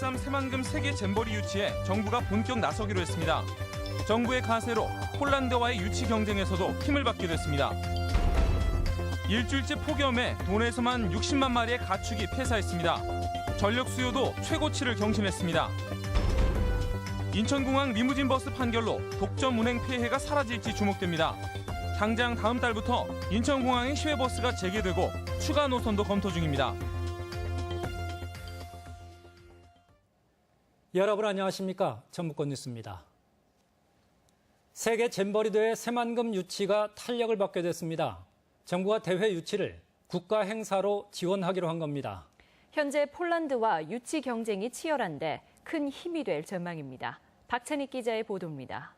2023 새만금 세계 잼버리 유치에 정부가 본격 나서기로 했습니다. 정부의 가세로 폴란드와의 유치 경쟁에서도 힘을 받게 됐습니다. 일주일째 폭염에 도내에서만 60만 마리의 가축이 폐사했습니다. 전력 수요도 최고치를 경신했습니다. 인천공항 리무진 버스 판결로 독점 운행 폐해가 사라질지 주목됩니다. 당장 다음 달부터 인천공항에 시외버스가 재개되고 추가 노선도 검토 중입니다. 여러분 안녕하십니까? 전북권 뉴스입니다. 세계 잼버리 대회 새만금 유치가 탄력을 받게 됐습니다. 정부가 대회 유치를 국가 행사로 지원하기로 한 겁니다. 현재 폴란드와 유치 경쟁이 치열한데 큰 힘이 될 전망입니다. 박찬익 기자의 보도입니다.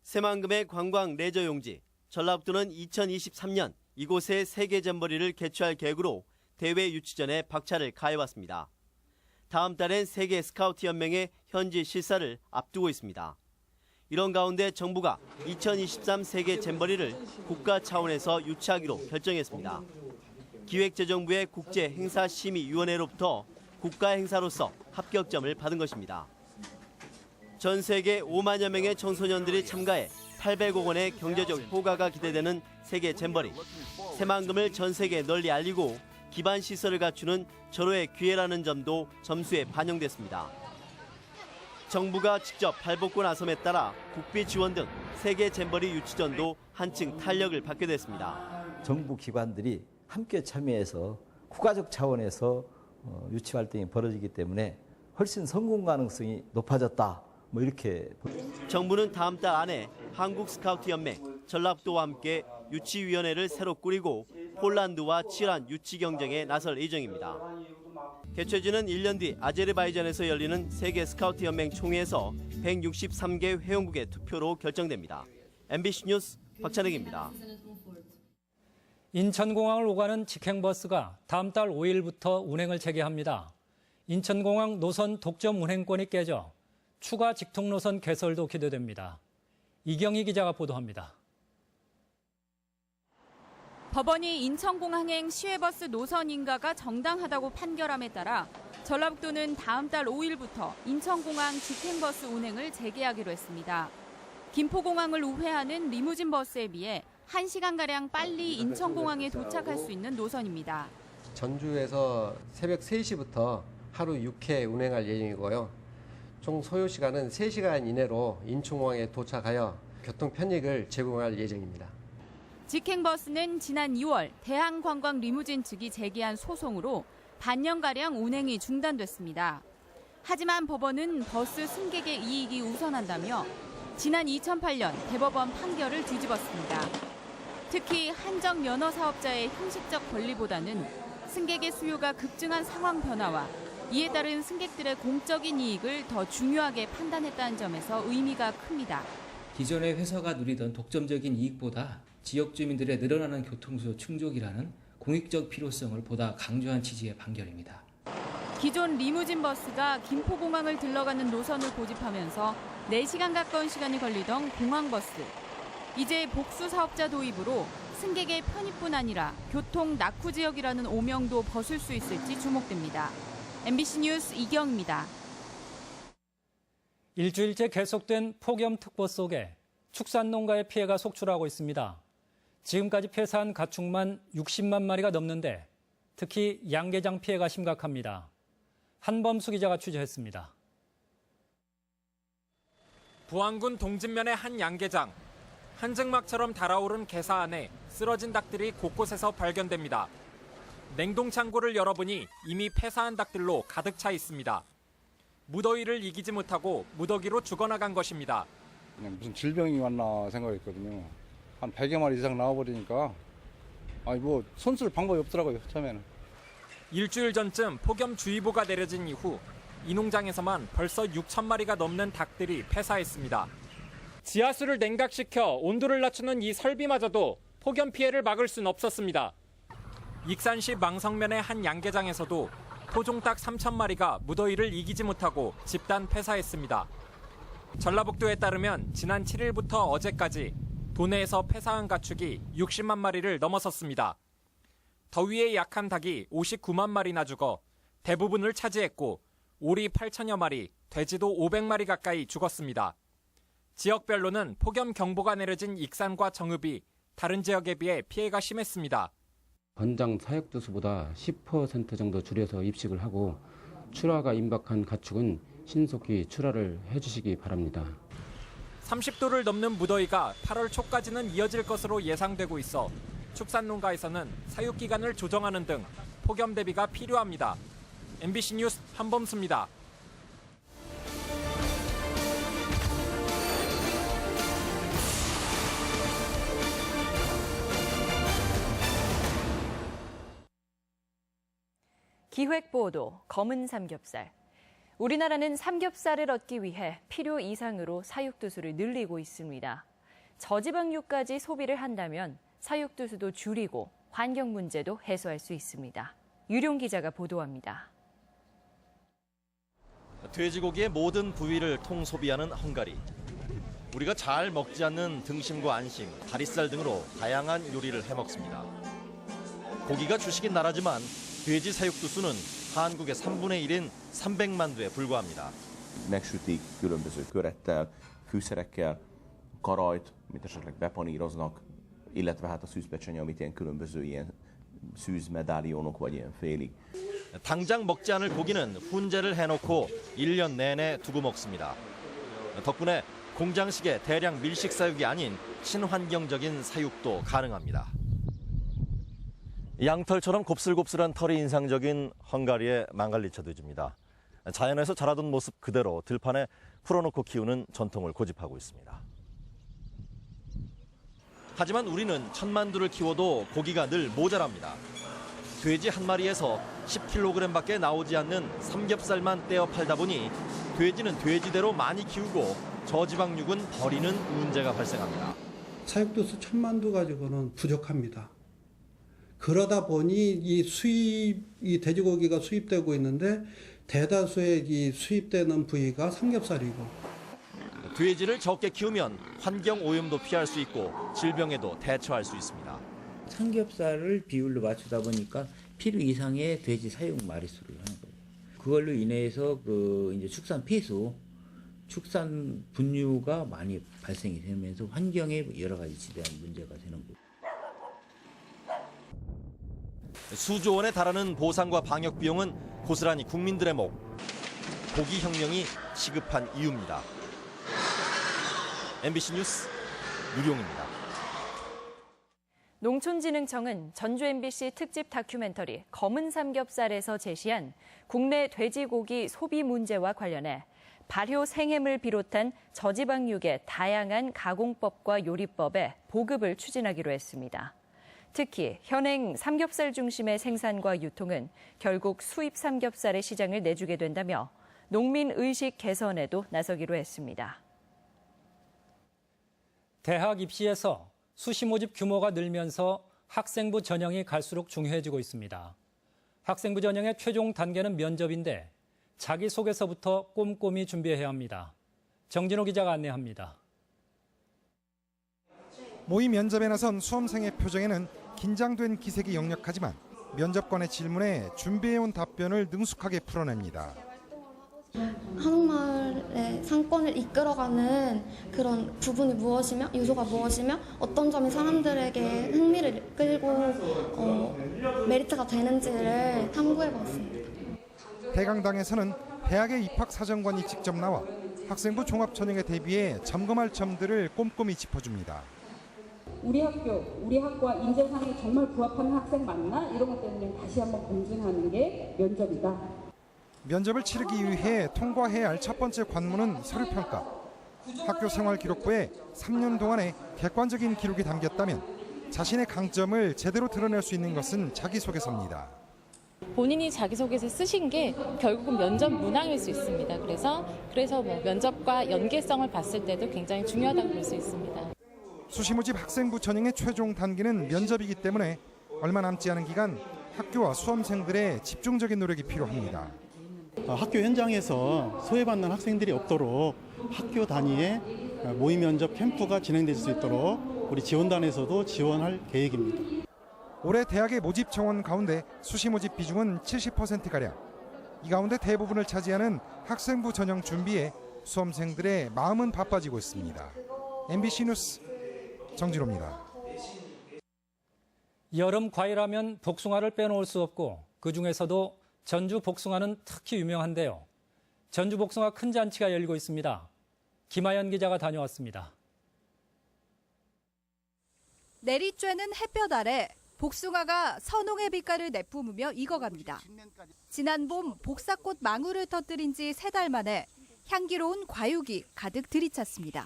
새만금의 관광 레저 용지, 전라북도는 2023년 이곳에 세계 잼버리를 개최할 계획으로 대회 유치 전에 박차를 가해왔습니다. 다음 달엔 세계 스카우트 연맹의 현지 실사를 앞두고 있습니다. 이런 가운데 정부가 2023 세계 잼버리를 국가 차원에서 유치하기로 결정했습니다. 기획재정부의 국제행사심의위원회로부터 국가 행사로서 합격점을 받은 것입니다. 전 세계 5만여 명의 청소년들이 참가해 800억 원의 경제적 효과가 기대되는 세계 잼버리. 새만금을 전 세계에 널리 알리고 기반 시설을 갖추는 절호의 기회라는 점도 점수에 반영됐습니다. 정부가 직접 발벗고 나섬에 따라 국비 지원 등 세계 잼버리 유치전도 한층 탄력을 받게 됐습니다. 정부 기관들이 함께 참여해서 국가적 차원에서 유치 활동이 벌어지기 때문에 훨씬 성공 가능성이 높아졌다. 이렇게. 정부는 다음 달 안에 한국 스카우트 연맹, 전라북도와 함께 유치위원회를 새로 꾸리고 폴란드와 치열한 유치 경쟁에 나설 예정입니다. 개최지는 1년 뒤 아제르바이잔에서 열리는 세계 스카우트 연맹 총회에서 163개 회원국의 투표로 결정됩니다. MBC 뉴스 박찬익입니다. 인천공항을 오가는 직행버스가 다음 달 5일부터 운행을 재개합니다. 인천공항 노선 독점 운행권이 깨져 추가 직통 노선 개설도 기대됩니다. 이경희 기자가 보도합니다. 법원이 인천공항행 시외버스 노선 인가가 정당하다고 판결함에 따라 전라북도는 다음 달 5일부터 인천공항 직행버스 운행을 재개하기로 했습니다. 김포공항을 우회하는 리무진 버스에 비해 1시간가량 빨리 인천공항에 도착할 수 있는 노선입니다. 전주에서 새벽 3시부터 하루 6회 운행할 예정이고요. 총 소요 시간은 3시간 이내로 인천공항에 도착하여 교통 편익을 제공할 예정입니다. 직행버스는 지난 2월 대한관광 리무진 측이 제기한 소송으로 반년가량 운행이 중단됐습니다. 하지만 법원은 버스 승객의 이익이 우선한다며 지난 2008년 대법원 판결을 뒤집었습니다. 특히 한정 면허 사업자의 형식적 권리보다는 승객의 수요가 급증한 상황 변화와 이에 따른 승객들의 공적인 이익을 더 중요하게 판단했다는 점에서 의미가 큽니다. 기존의 회사가 누리던 독점적인 이익보다 지역 주민들의 늘어나는 교통수요 충족이라는 공익적 필요성을 보다 강조한 취지의 판결입니다. 기존 리무진 버스가 김포공항을 들러가는 노선을 고집하면서 4시간 가까운 시간이 걸리던 공항버스. 이제 복수 사업자 도입으로 승객의 편의뿐 아니라 교통 낙후 지역이라는 오명도 벗을 수 있을지 주목됩니다. MBC 뉴스 이경입니다. 일주일째 계속된 폭염특보 속에 축산농가의 피해가 속출하고 있습니다. 지금까지 폐사한 가축만 60만 마리가 넘는데 특히 양계장 피해가 심각합니다. 한범수 기자가 취재했습니다. 부안군 동진면의 한 양계장. 한증막처럼 달아오른 게사 안에 쓰러진 닭들이 곳곳에서 발견됩니다. 냉동 창고를 열어보니 이미 폐사한 닭들로 가득 차 있습니다. 무더위를 이기지 못하고 무더기로 죽어나간 것입니다. 그냥 무슨 질병이 왔나 생각했거든요. 한 100여 마리 이상 나와버리니까 손쓸 방법이 없더라고요, 처음에는. 일주일 전쯤 폭염주의보가 내려진 이후 이 농장에서만 벌써 6천 마리가 넘는 닭들이 폐사했습니다. 지하수를 냉각시켜 온도를 낮추는 이 설비마저도 폭염 피해를 막을 순 없었습니다. 익산시 망성면의 한 양계장에서도 토종닭 3천 마리가 무더위를 이기지 못하고 집단 폐사했습니다. 전라북도에 따르면 지난 7일부터 어제까지 도내에서 폐사한 가축이 60만 마리를 넘어섰습니다. 더위에 약한 닭이 59만 마리나 죽어 대부분을 차지했고 오리 8천여 마리, 돼지도 500마리 가까이 죽었습니다. 지역별로는 폭염 경보가 내려진 익산과 정읍이 다른 지역에 비해 피해가 심했습니다. 권장 사육두수보다 10% 정도 줄여서 입식을 하고 출하가 임박한 가축은 신속히 출하를 해주시기 바랍니다. 30도를 넘는 무더위가 8월 초까지는 이어질 것으로 예상되고 있어 축산농가에서는 사육 기간을 조정하는 등 폭염 대비가 필요합니다. MBC 뉴스 한범수입니다. 기획보도 검은 삼겹살. 우리나라는 삼겹살을 얻기 위해 필요 이상으로 사육두수를 늘리고 있습니다. 저지방류까지 소비를 한다면 사육두수도 줄이고 환경 문제도 해소할 수 있습니다. 유룡 기자가 보도합니다. 돼지고기의 모든 부위를 통소비하는 헝가리. 우리가 잘 먹지 않는 등심과 안심, 다리살 등으로 다양한 요리를 해먹습니다. 고기가 주식인 나라지만 돼지 사육두수는 한국의 3분의 1인 300만 두에 불과합니다. Megsütik különböző körettel, fűszerekkel, karajt, amit esetleg bepaníroznak, illetve hát a szűzpecseny, amit ilyen különböző ilyen szűzmedállionok vagy ilyen félig. 당장 먹지 않을 고기는 훈제를 해놓고 1년 내내 두고 먹습니다. 덕분에 공장식의 대량 밀식 사육이 아닌 친환경적인 사육도 가능합니다. 양털처럼 곱슬곱슬한 털이 인상적인 헝가리의 망갈리차 돼지입니다. 자연에서 자라던 모습 그대로 들판에 풀어놓고 키우는 전통을 고집하고 있습니다. 하지만 우리는 1000만 두를 키워도 고기가 늘 모자랍니다. 돼지 한 마리에서 10kg밖에 나오지 않는 삼겹살만 떼어 팔다 보니 돼지는 돼지대로 많이 키우고 저지방육은 버리는 문제가 발생합니다. 사육두수 1000만 두 가지고는 부족합니다. 그러다 보니 이 돼지고기가 수입되고 있는데 대다수의 이 수입되는 부위가 삼겹살이고. 돼지를 적게 키우면 환경 오염도 피할 수 있고 질병에도 대처할 수 있습니다. 삼겹살을 비율로 맞추다 보니까 필요 이상의 돼지 사육 마리수를 하는 거예요. 그걸로 인해서 이제 축산 폐수, 축산 분유가 많이 발생이 되면서 환경에 여러 가지 지대한 문제가 되는 거예요. 수조 원에 달하는 보상과 방역 비용은 고스란히 국민들의 목. 고기 혁명이 시급한 이유입니다. MBC 뉴스 유룡입니다. 농촌진흥청은 전주 MBC 특집 다큐멘터리 검은 삼겹살에서 제시한 국내 돼지고기 소비 문제와 관련해 발효 생햄을 비롯한 저지방육의 다양한 가공법과 요리법에 보급을 추진하기로 했습니다. 특히 현행 삼겹살 중심의 생산과 유통은 결국 수입 삼겹살의 시장을 내주게 된다며 농민 의식 개선에도 나서기로 했습니다. 대학 입시에서 수시 모집 규모가 늘면서 학생부 전형이 갈수록 중요해지고 있습니다. 학생부 전형의 최종 단계는 면접인데 자기소개서부터 꼼꼼히 준비해야 합니다. 정진호 기자가 안내합니다. 모의 면접에 나선 수험생의 표정에는 긴장된 기색이 역력하지만 면접관의 질문에 준비해온 답변을 능숙하게 풀어냅니다. 한옥마을의 상권을 이끌어가는 그런 부분이 무엇이며 요소가 무엇이며 어떤 점이 사람들에게 흥미를 끌고 메리트가 되는지를 탐구해봤습니다. 대강당에서는 대학의 입학사정관이 직접 나와 학생부 종합전형에 대비해 점검할 점들을 꼼꼼히 짚어줍니다. 우리 학교, 우리 학과 인재상에 정말 부합하는 학생 맞나? 이런 것 때문에 다시 한번 검증하는 게 면접이다. 면접을 치르기 위해 통과해야 할 첫 번째 관문은 서류평가. 학교 생활 기록부에 3년 동안의 객관적인 기록이 담겼다면 자신의 강점을 제대로 드러낼 수 있는 것은 자기소개서입니다. 본인이 자기소개서 쓰신 게 결국은 면접 문항일 수 있습니다. 그래서 면접과 연계성을 봤을 때도 굉장히 중요하다고 볼 수 있습니다. 수시 모집 학생부 전형의 최종 단계는 면접이기 때문에 얼마 남지 않은 기간 학교와 수험생들의 집중적인 노력이 필요합니다. 학교 현장에서 소외받는 학생들이 없도록 학교 단위의 모의 면접 캠프가 진행될 수 있도록 우리 지원단에서도 지원할 계획입니다. 올해 대학의 모집 정원 가운데 수시 모집 비중은 70%가량. 이 가운데 대부분을 차지하는 학생부 전형 준비에 수험생들의 마음은 바빠지고 있습니다. MBC 뉴스 정진호입니다. 여름 과일하면 복숭아를 빼놓을 수 없고 그중에서도 전주 복숭아는 특히 유명한데요. 전주 복숭아 큰 잔치가 열리고 있습니다. 김하연 기자가 다녀왔습니다. 내리쬐는 햇볕 아래 복숭아가 선홍의 빛깔을 내뿜으며 익어갑니다. 지난 봄 복사꽃 망울을 터뜨린 지 3달 만에 향기로운 과육이 가득 들이찼습니다.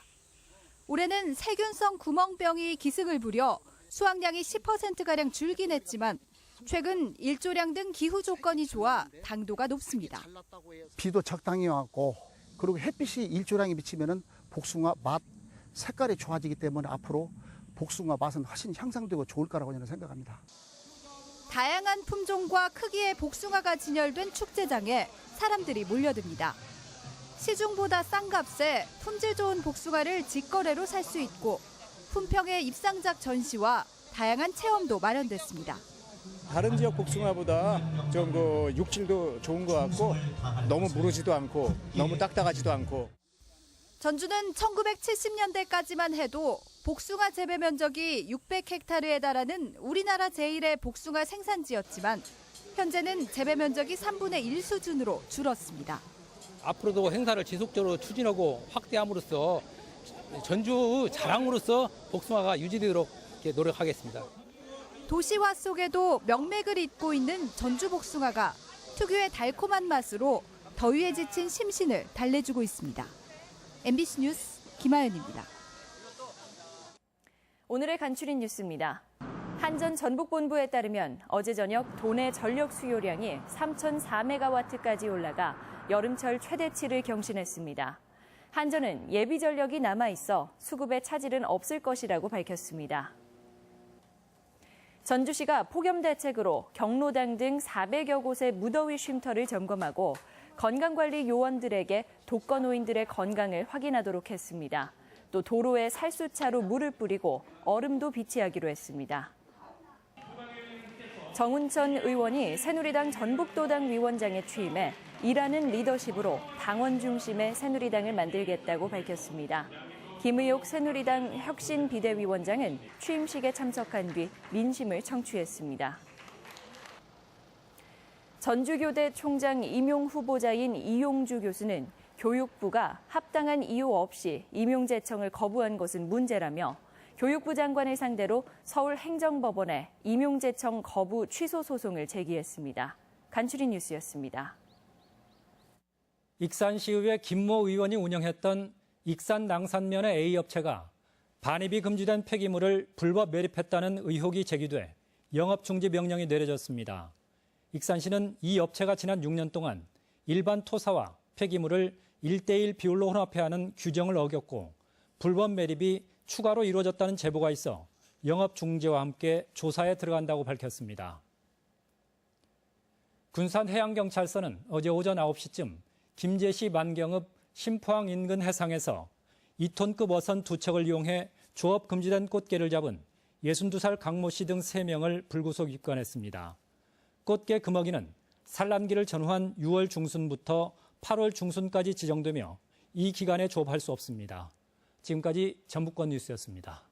올해는 세균성 구멍병이 기승을 부려 수확량이 10%가량 줄긴 했지만 최근 일조량 등 기후 조건이 좋아 당도가 높습니다. 비도 적당히 왔고 그리고 햇빛이 일조량에 비치면은 복숭아 맛, 색깔이 좋아지기 때문에 앞으로 복숭아 맛은 훨씬 향상되고 좋을 거라고 저는 생각합니다. 다양한 품종과 크기의 복숭아가 진열된 축제장에 사람들이 몰려듭니다. 시중보다 싼 값에 품질 좋은 복숭아를 직거래로 살 수 있고 품평의 입상작 전시와 다양한 체험도 마련됐습니다. 다른 지역 복숭아보다 좀 육질도 좋은 것 같고 너무 무르지도 않고 너무 딱딱하지도 않고. 전주는 1970년대까지만 해도 복숭아 재배 면적이 600헥타르에 달하는 우리나라 제1의 복숭아 생산지였지만 현재는 재배 면적이 3분의 1 수준으로 줄었습니다. 앞으로도 행사를 지속적으로 추진하고 확대함으로써 전주 자랑으로서 복숭아가 유지되도록 노력하겠습니다. 도시화 속에도 명맥을 잇고 있는 전주 복숭아가 특유의 달콤한 맛으로 더위에 지친 심신을 달래주고 있습니다. MBC 뉴스 김하연입니다. 오늘의 간추린 뉴스입니다. 한전 전북본부에 따르면 어제 저녁 도내 전력 수요량이 3,400메가와트까지 올라가 여름철 최대치를 경신했습니다. 한전은 예비 전력이 남아있어 수급에 차질은 없을 것이라고 밝혔습니다. 전주시가 폭염 대책으로 경로당 등 400여 곳의 무더위 쉼터를 점검하고 건강관리 요원들에게 독거노인들의 건강을 확인하도록 했습니다. 또 도로에 살수차로 물을 뿌리고 얼음도 비치하기로 했습니다. 정운천 의원이 새누리당 전북도당 위원장에 취임해 일하는 리더십으로 당원 중심의 새누리당을 만들겠다고 밝혔습니다. 김의옥 새누리당 혁신 비대위원장은 취임식에 참석한 뒤 민심을 청취했습니다. 전주교대 총장 임용 후보자인 이용주 교수는 교육부가 합당한 이유 없이 임용 제청을 거부한 것은 문제라며 교육부 장관을 상대로 서울행정법원에 임용 제청 거부 취소 소송을 제기했습니다. 간추린 뉴스였습니다. 익산시의회 김모 의원이 운영했던 익산 낭산면의 A업체가 반입이 금지된 폐기물을 불법 매립했다는 의혹이 제기돼 영업중지 명령이 내려졌습니다. 익산시는 이 업체가 지난 6년 동안 일반 토사와 폐기물을 1:1 비율로 혼합해야 하는 규정을 어겼고 불법 매립이 추가로 이루어졌다는 제보가 있어 영업중지와 함께 조사에 들어간다고 밝혔습니다. 군산해양경찰서는 어제 오전 9시쯤 김제시 만경읍 심포항 인근 해상에서 2톤급 어선 2척을 이용해 조업 금지된 꽃게를 잡은 62살 강모 씨 등 3명을 불구속 입건했습니다. 꽃게 금어기는 산란기를 전후한 6월 중순부터 8월 중순까지 지정되며 이 기간에 조업할 수 없습니다. 지금까지 전북권 뉴스였습니다.